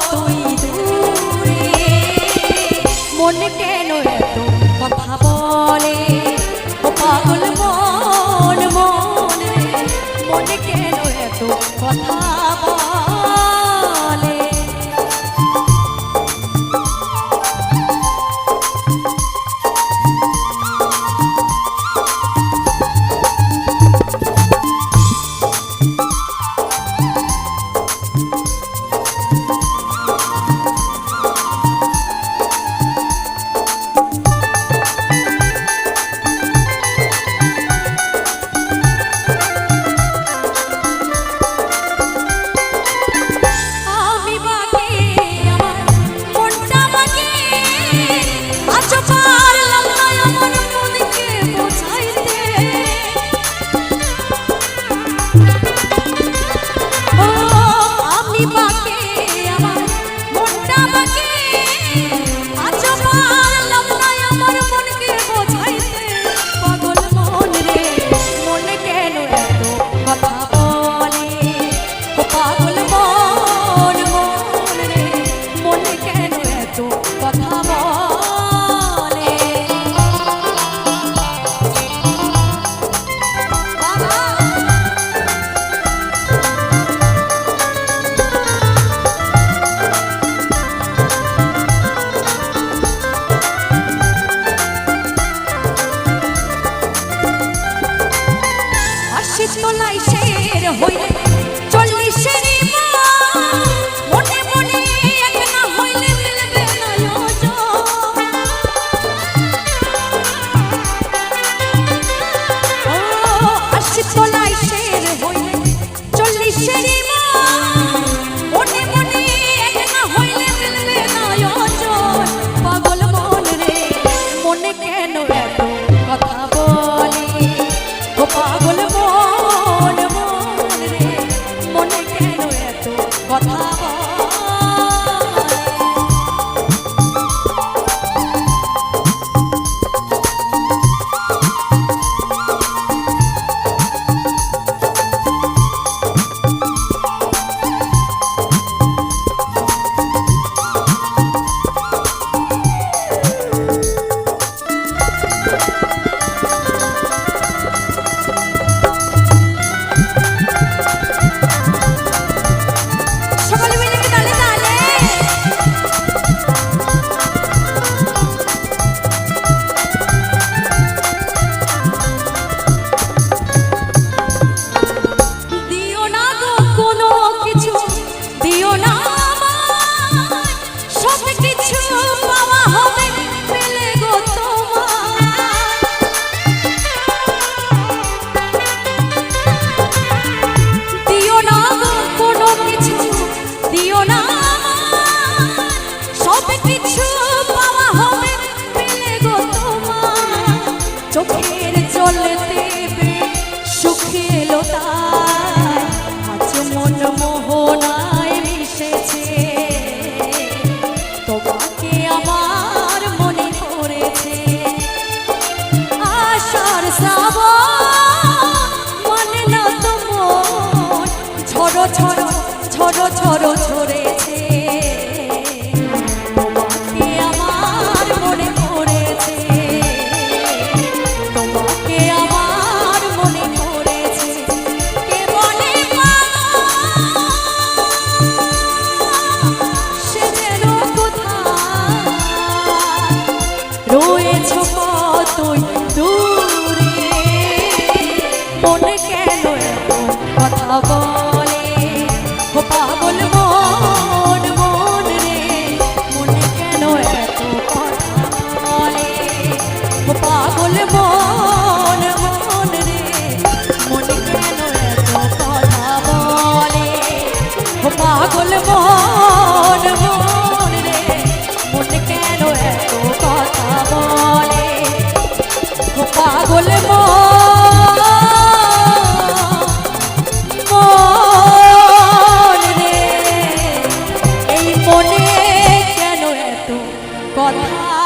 তুই দূরে মন কেন এত কথা বলে ও পাগল মন মন রে মন কেন এত কথা বলে তোলাই শের হইলে চল্লিশের মনে মনে এক না হইলে মিলবে না আশি তোলাই শের হইলে চল্লিশের মনে মনে এক না হইলে মিলবে না পাগল মন রে মনে কেন এত কথা বলে ও পাগল কথা চোখের জলে দেবে সুখে লোটায় আজ মন মোহনায় মিশেছে তোমাকে আমার মনে পড়েছে আশার শ্রাবণ মানে না তো মন ঝড়ো ঝড়ো ঝড়ো ঝড়ো ঝরেছে রয়েছ কতই দূরে মনে কেন এত কথা বলে ও পাগল মন মন রে মনে কেন এত কথা বলে ও পাগল মন মন রে মনে কেন এত কথা বলে ও পাগল মন মন রে মনে কেন এত কথা বলে ও পাগল মন রে এই মনে কেন এত কথা